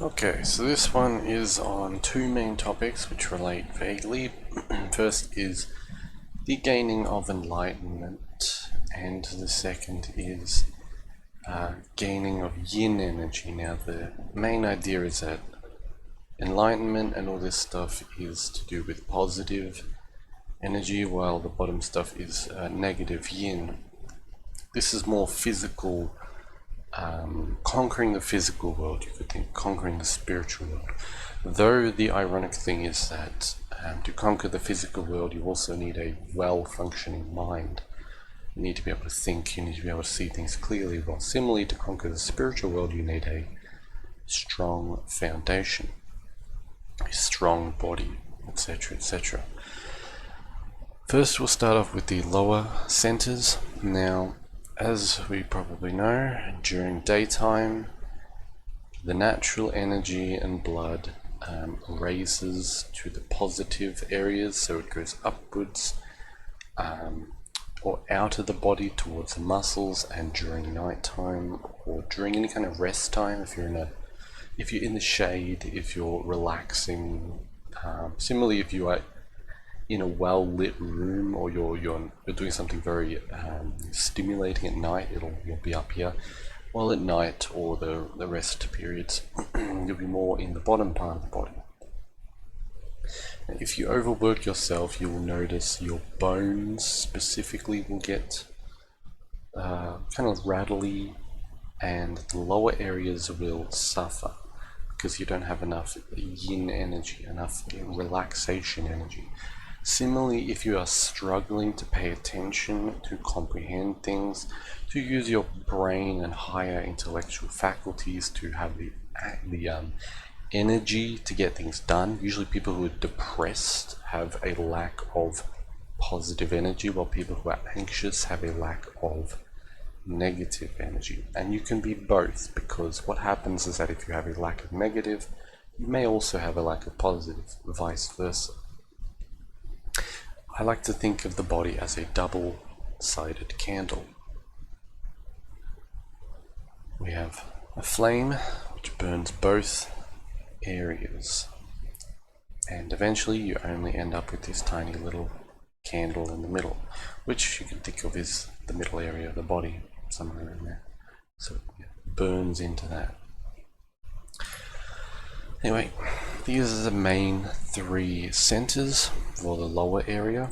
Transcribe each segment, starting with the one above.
Okay, so this one is on two main topics which relate vaguely. First is the gaining of enlightenment, and the second is gaining of yin energy. Now, the main idea is that enlightenment and all this stuff is to do with positive energy, while the bottom stuff is negative yin. This is more physical, conquering the physical world, you could think, conquering the spiritual world. Though the ironic thing is that to conquer the physical world, you also need a well-functioning mind. You need to be able to think, you need to be able to see things clearly, while similarly to conquer the spiritual world, you need a strong foundation, a strong body, etc., etc. First, we'll start off with the lower centers. Now, as we probably know, during daytime, the natural energy and blood raises to the positive areas, so it goes upwards or out of the body towards the muscles, and during nighttime or during any kind of rest time, if you're in the shade, if you're relaxing, similarly if you are in a well-lit room, or you're doing something very stimulating at night, you'll be up here. While at night or the rest periods, you'll be more in the bottom part of the body. If you overwork yourself, you will notice your bones specifically will get kind of rattly, and the lower areas will suffer because you don't have enough yin energy, enough relaxation energy. Similarly, if you are struggling to pay attention, to comprehend things, to use your brain and higher intellectual faculties, to have the energy to get things done. Usually people who are depressed have a lack of positive energy, while people who are anxious have a lack of negative energy. And you can be both, because what happens is that if you have a lack of negative, you may also have a lack of positive, vice versa. I like to think of the body as a double-sided candle. We have a flame which burns both areas, and eventually you only end up with this tiny little candle in the middle, which you can think of as the middle area of the body, somewhere in there. So it burns into that. Anyway, these are the main three centers for the lower area.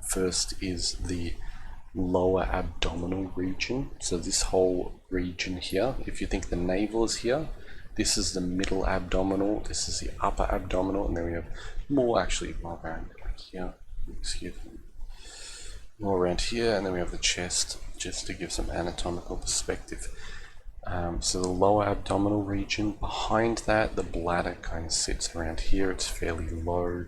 First is the lower abdominal region. So this whole region here, if you think the navel is here, this is the middle abdominal, this is the upper abdominal, and then we have more around here, excuse me, more around here, and then we have the chest, just to give some anatomical perspective. So the lower abdominal region, behind that the bladder kind of sits around here. It's fairly low,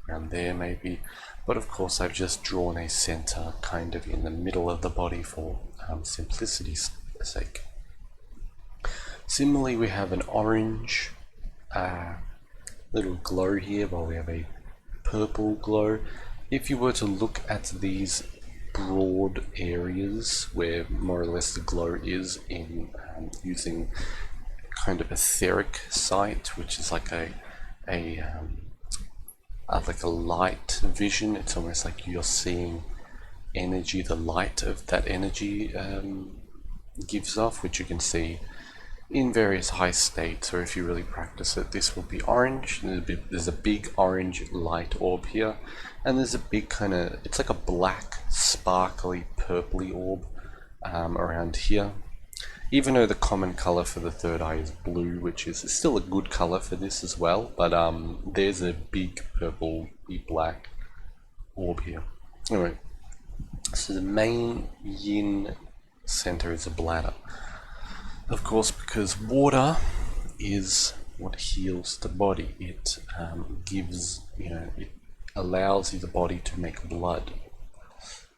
around there maybe, but of course I've just drawn a center kind of in the middle of the body for simplicity's sake. Similarly, we have an orange little glow here, while we have a purple glow. If you were to look at these broad areas where more or less the glow is, in using kind of etheric sight, which is like a light vision, it's almost like you're seeing energy, the light of that energy gives off, which you can see in various high states, or if you really practice it, this will be orange. There's a big orange light orb here, and there's a big kind of, it's like a black, sparkly, purpley orb around here. Even though the common color for the third eye is blue, which is still a good color for this as well, but there's a big purple, big black orb here. Anyway, so the main yin center is the bladder. Of course, because water is what heals the body. It gives, it allows the body to make blood.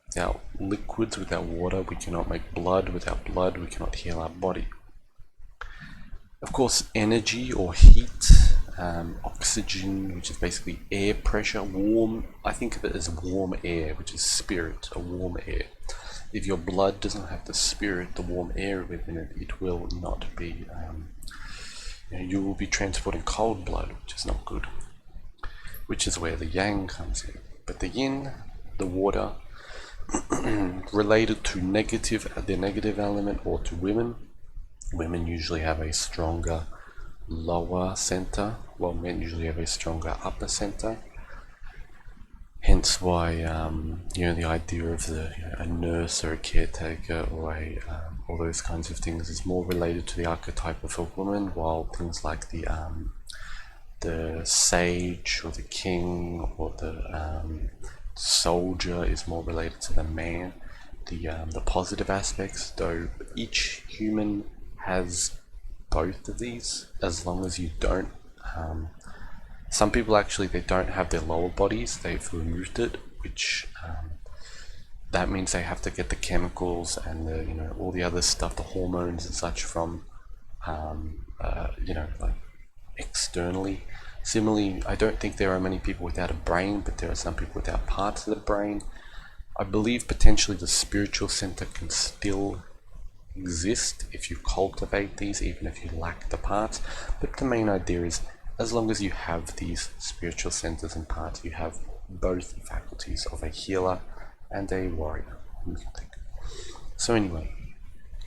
Without liquids, without water, we cannot make blood. Without blood, we cannot heal our body. Of course, energy or heat, oxygen, which is basically air pressure, warm, I think of it as warm air, which is spirit, a warm air. If your blood does not have the spirit, the warm air within it, it will not be you will be transporting cold blood, which is not good, which is where the yang comes in. But the yin, the water, related to the negative element, or to women. Women usually have a stronger lower center, while men usually have a stronger upper center. Hence why, the idea of a nurse or a caretaker or all those kinds of things is more related to the archetype of a woman, while things like the sage or the king or the soldier is more related to the man. The positive aspects, though each human has both of these, as long as you don't. Some people actually, they don't have their lower bodies, they've removed it, which that means they have to get the chemicals and all the other stuff, the hormones and such, from like externally. Similarly, I don't think there are many people without a brain, but there are some people without parts of the brain. I believe potentially the spiritual center can still exist if you cultivate these, even if you lack the parts. But the main idea is, as long as you have these spiritual centers and parts, you have both faculties of a healer and a warrior. So anyway,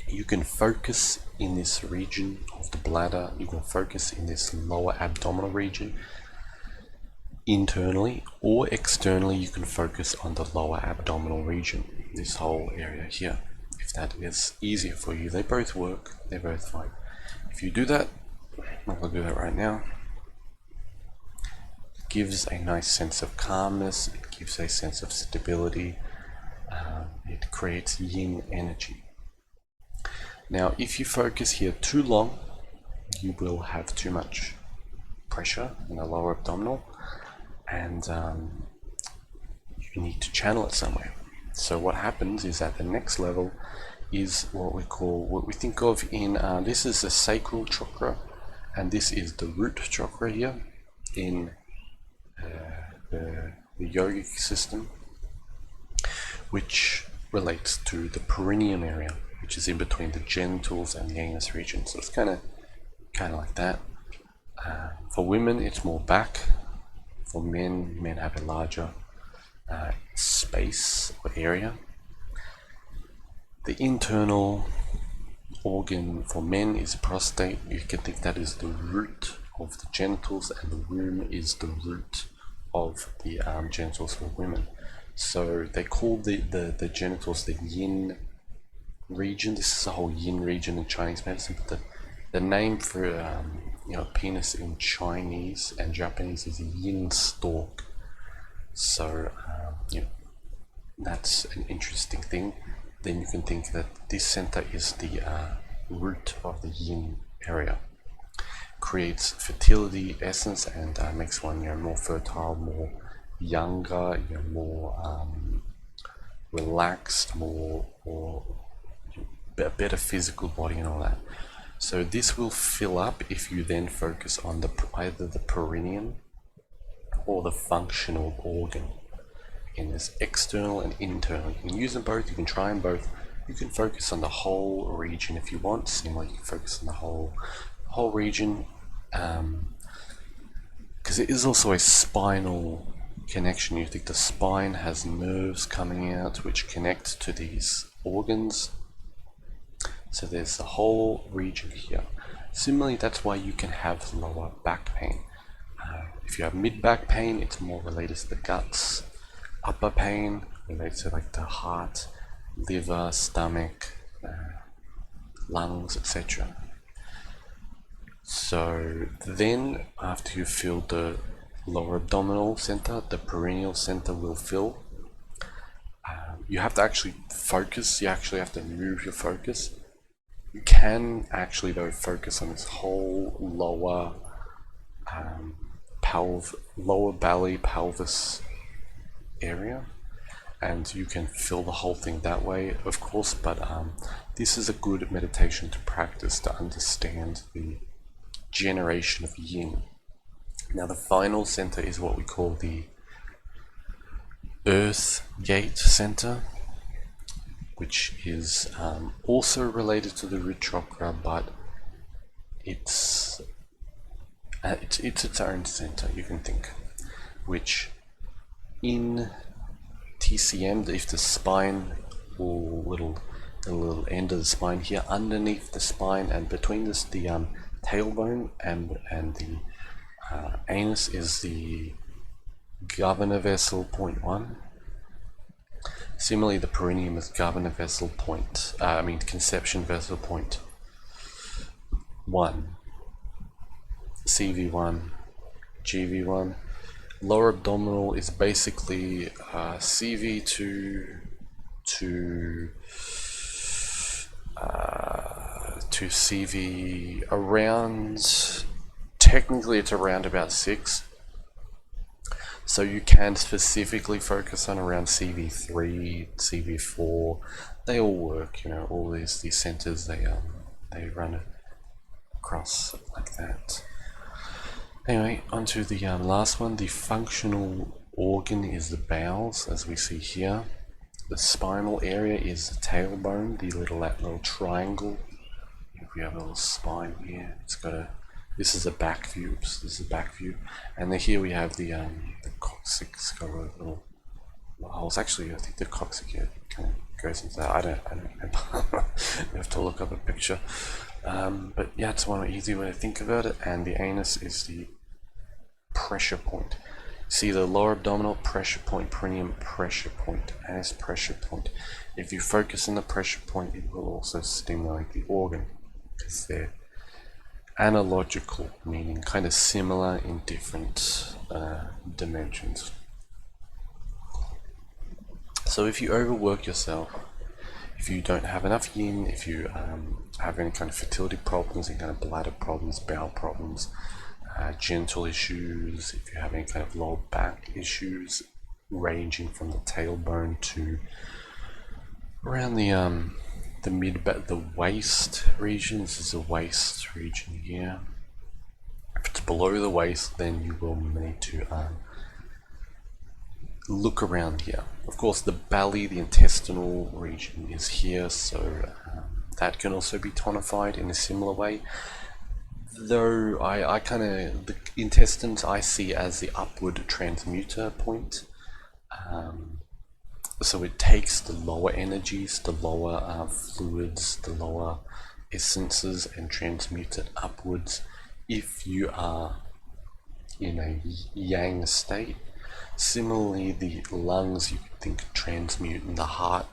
you can focus in this region of the bladder, you can focus in this lower abdominal region. Internally or externally, you can focus on the lower abdominal region, this whole area here, if that is easier for you. They both work, they're both fine. If you do that, I'm going to do that right now. It gives a nice sense of calmness, it gives a sense of stability, it creates yin energy. Now, if you focus here too long, you will have too much pressure in the lower abdominal, and you need to channel it somewhere. So what happens is, at the next level is what we think of in this is the sacral chakra, and this is the root chakra here in the yogic system, which relates to the perineum area, which is in between the genitals and the anus region. So it's kind of like that. For women, it's more back. For men have a larger space or area. The internal organ for men is prostate. You can think that is the root of the genitals, and the womb is the root of the genitals for women. So they call the genitals the yin region. This is the whole yin region in Chinese medicine, but the name for penis in Chinese and Japanese is yin stalk. So that's an interesting thing. Then you can think that this center is the root of the yin area. Creates fertility, essence, and makes one more fertile, more younger, more relaxed, more a better physical body and all that. So this will fill up if you then focus on either the perineum or the functional organ in this external and internal. You can use them both, you can try them both. You can focus on the whole region if you want. Similarly, you can focus on the whole region, because it is also a spinal connection. You think the spine has nerves coming out which connect to these organs. So there's the whole region here. Similarly, that's why you can have lower back pain. If you have mid-back pain, it's more related to the guts. Upper pain relates to like the heart, liver, stomach, lungs, etc. So then, after you fill the lower abdominal center, the perineal center will fill. You have to actually focus. You actually have to move your focus. You can actually, though, focus on this whole lower lower belly, pelvis area, and you can fill the whole thing that way, of course. But this is a good meditation to practice to understand the generation of yin. Now, the final center is what we call the earth gate center, which is also related to the root chakra, but it's It's its own center, you can think, which in TCM, if the spine or the little end of the spine here, underneath the spine and between this, the tailbone and the anus is the governor vessel point 1. Similarly, the perineum is governor vessel conception vessel point 1, CV1, GV1. Lower abdominal is basically CV to CV around, technically it's around about 6. So you can specifically focus on around CV3, CV4. They all work, all these centers, they run across like that. Anyway, onto the last one. The functional organ is the bowels, as we see here. The spinal area is the tailbone, that little triangle. If we have a little spine here, it's got this is a back view. Oops, this is a back view. And then here we have the coccyx, got a little holes. Actually, I think the coccyx here kind of goes into that. I don't remember. We have to look up a picture. But yeah, it's one easy way to think about it. And the anus is the pressure point. See the lower abdominal pressure point, perineum pressure point, anus pressure point. If you focus on the pressure point, it will also stimulate the organ, because they're analogical, meaning kind of similar in different dimensions. So if you overwork yourself, if you don't have enough yin, if you have any kind of fertility problems, any kind of bladder problems, bowel problems, genital issues, if you have any kind of lower back issues ranging from the tailbone to around the waist region. This is the waist region here. If it's below the waist, then you will need to look around here. Of course, the belly, the intestinal region is here, so that can also be tonified in a similar way. Though I kind of, the intestines I see as the upward transmuter point. So it takes the lower energies, the lower fluids, the lower essences, and transmutes it upwards if you are in a yang state. Similarly, the lungs, you could think, transmute, and the heart,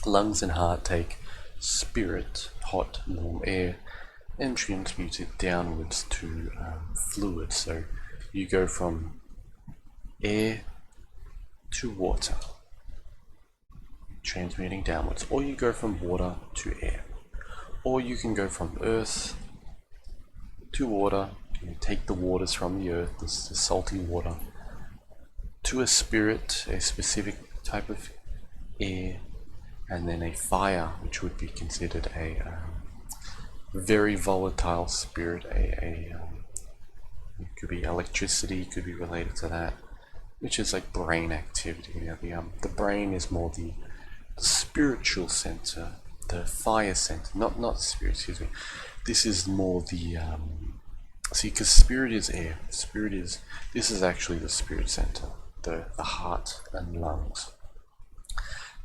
lungs and heart take spirit, hot, warm air, and transmute it downwards to fluid. So you go from air to water, transmuting downwards, or you go from water to air, or you can go from earth to water. You take the waters from the earth, the salty water, to a spirit, a specific type of air, and then a fire, which would be considered a very volatile spirit. It could be electricity, could be related to that, which is like brain activity. The brain is more the spiritual center, the fire center, not spirit. Excuse me. This is more the see, because spirit is air. This is actually the spirit center, the heart and lungs.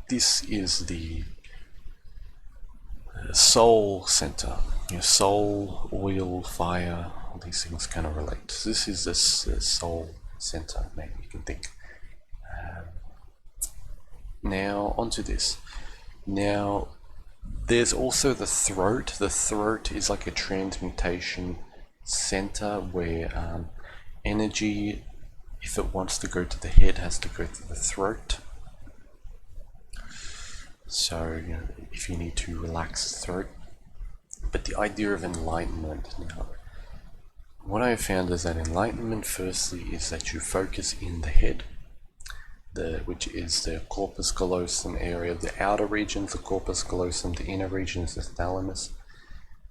This is the soul center. Soul, oil, fire, all these things kind of relate. This is the soul center, maybe you can think. Now onto this. Now there's also the throat. The throat is like a transmutation center where energy, if it wants to go to the head, has to go to the throat. So if you need to relax the throat. But the idea of enlightenment, now what I have found is that enlightenment firstly is that you focus in the head, which is the corpus callosum area. The outer region is the corpus callosum, the inner region is the thalamus,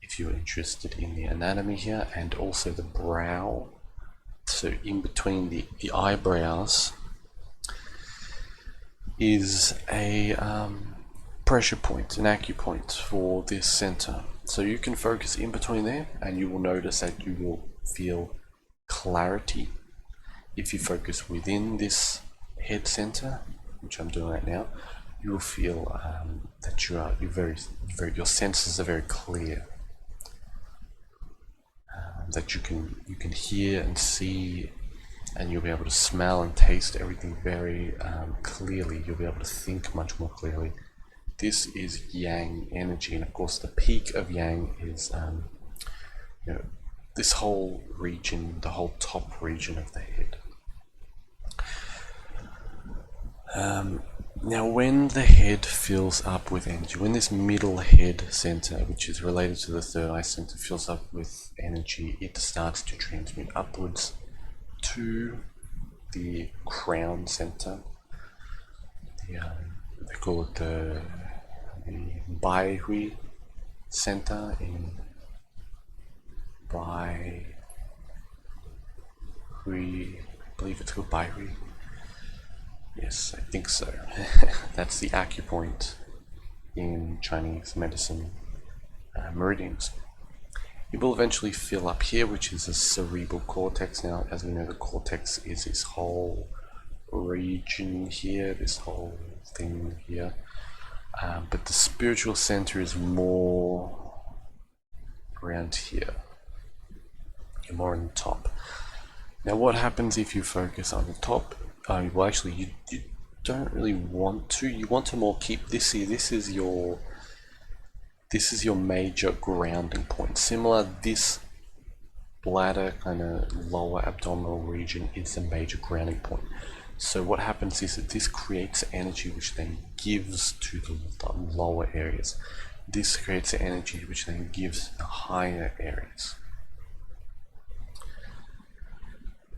if you're interested in the anatomy here, and also the brow. So in between the eyebrows is a pressure point, an acupoint for this center. So you can focus in between there, and you will notice that you will feel clarity. If you focus within this head center, which I'm doing right now, you will feel that you're your senses are very clear. That you can hear and see, and you'll be able to smell and taste everything very clearly. You'll be able to think much more clearly. This is yang energy, and of course the peak of yang is this whole region, the whole top region of the head. Now when the head fills up with energy, when this middle head center, which is related to the third eye center, fills up with energy, it starts to transmit upwards to the crown center. They call it the Bai Hui center in Bai Hui, I believe it's called Bai Hui. Yes, I think so. That's the acupoint in Chinese medicine meridians. It will eventually fill up here, which is the cerebral cortex. Now, as we know, the cortex is this whole region here, this whole thing here. But the spiritual center is more around here, more on the top. Now, what happens if you focus on the top? Well, actually, you don't really want to. You want to more keep this here. This is your major grounding point. Similar, this bladder kind of lower abdominal region is the major grounding point. So what happens is that this creates energy which then gives to the lower areas. This creates energy which then gives the higher areas.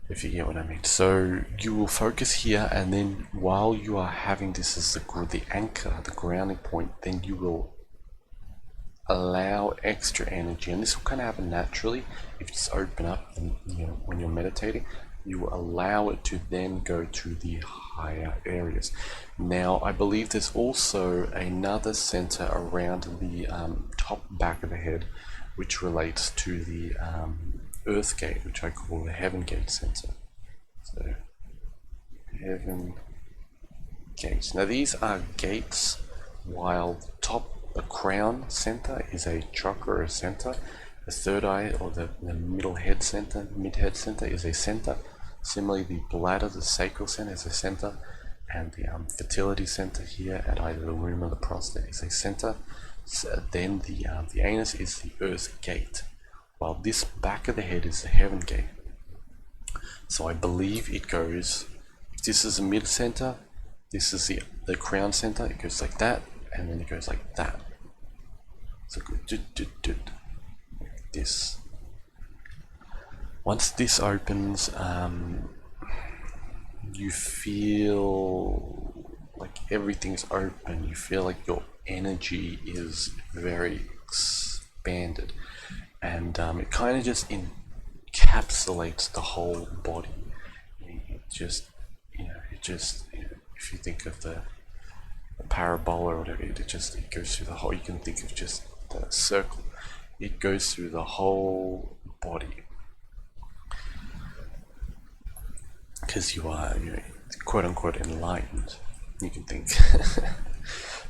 If you get what I mean. So you will focus here, and then while you are having this as the anchor, the grounding point, then you will allow extra energy, and this will kind of happen naturally if you just open up and, when you're meditating, you will allow it to then go to the higher areas. Now, I believe there's also another center around the top back of the head, which relates to the Earth Gate, which I call the Heaven Gate Center. So, Heaven Gates. Now, these are gates, while the crown center is a chakra or a center. The third eye, or the middle head center, mid-head center, is a center. Similarly, the bladder, the sacral center, is a center, and the fertility center here at either the womb or the prostate is a center. So then the anus is the Earth Gate, while this back of the head is the Heaven Gate. So I believe it goes, if this is the mid center, this is the crown center, it goes like that, and then it goes like that. So go like this. Once this opens, you feel like everything's open. You feel like your energy is very expanded, and it kind of just encapsulates the whole body. If you think of the parabola or whatever, it goes through the whole. You can think of just the circle. It goes through the whole body, because you are, quote unquote, enlightened. You can think.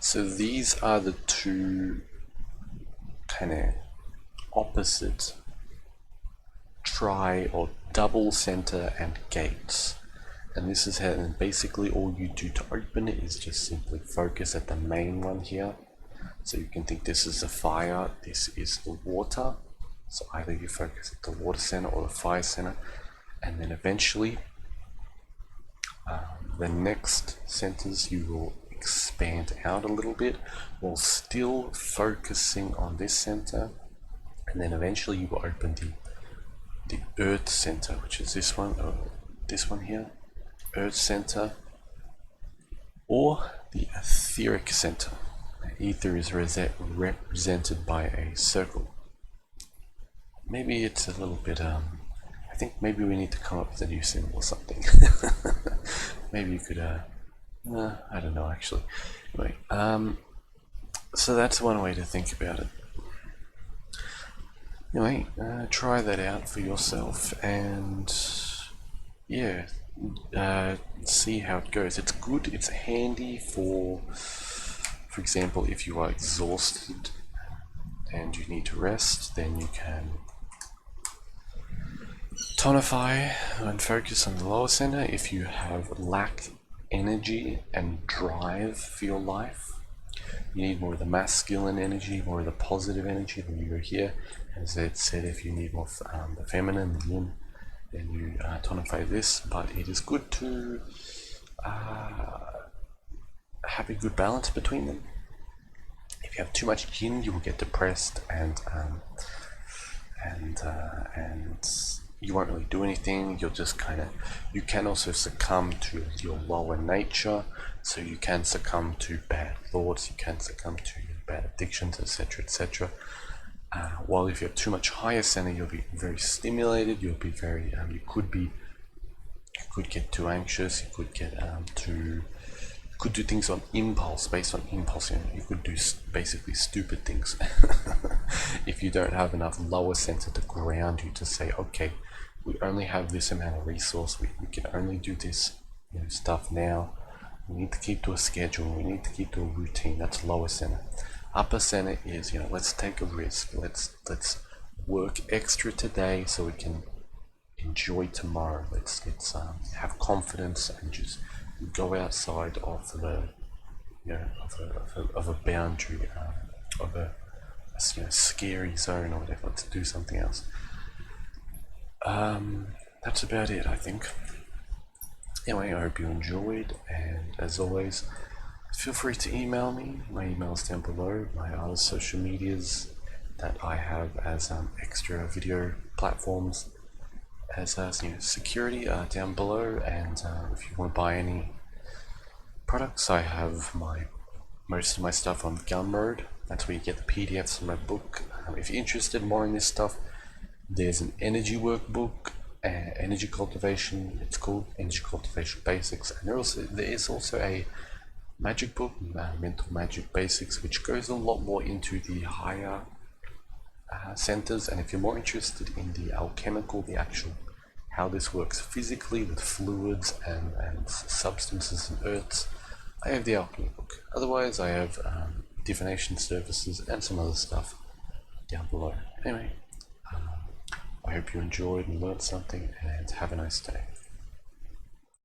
So these are the two kind of opposite tri or double center and gates. And this is how, and basically all you do to open it is just simply focus at the main one here. So you can think this is the fire, this is the water. So either you focus at the water center or the fire center, and then eventually the next centers you will expand out a little bit while still focusing on this center, and then eventually you will open the earth center, which is this one, or this one here, earth center, or the etheric center. Ether is represented by a circle. Maybe it's a little bit I think maybe we need to come up with a new symbol or something. Maybe you could I don't know actually. Anyway, so that's one way to think about it. Anyway, try that out for yourself and yeah, see how it goes. It's good, it's handy for example, if you are exhausted and you need to rest, then you can tonify and focus on the lower center. If you have lack energy and drive for your life, you need more of the masculine energy, more of the positive energy, then you go here. As Ed said, if you need more the feminine, the yin, then you tonify this. But it is good to have a good balance between them. If you have too much yin, you will get depressed and you won't really do anything. You'll just you can also succumb to your lower nature. So you can succumb to bad thoughts, you can succumb to bad addictions, etc., etc. While if you have too much higher center, you'll be very stimulated. You'll be very, you could get too anxious. You could get you could do things on impulse, based on impulse. You could do basically stupid things if you don't have enough lower center to ground you to say, okay, we only have this amount of resource. We can only do this stuff now. We need to keep to a schedule. We need to keep to a routine. That's lower center. Upper center is let's take a risk. Let's work extra today so we can enjoy tomorrow. Let's have confidence and just go outside of the of a boundary, of a scary zone or whatever. Let's do something else. That's about it, I think. Anyway, I hope you enjoyed, and as always, feel free to email me. My email is down below. My other social medias that I have as extra video platforms as security are down below, and if you want to buy any products, I have most of my stuff on Gumroad. That's where you get the PDFs from my book. If you're interested more in this stuff, there's an energy workbook, energy cultivation. It's called Energy Cultivation Basics, and there is also a magic book, Mental Magic Basics, which goes a lot more into the higher centers. And if you're more interested in the alchemical, the actual how this works physically with fluids and substances and earths, I have the alchemy book. Otherwise, I have divination services and some other stuff down below. Anyway, I hope you enjoyed and learned something, and have a nice day.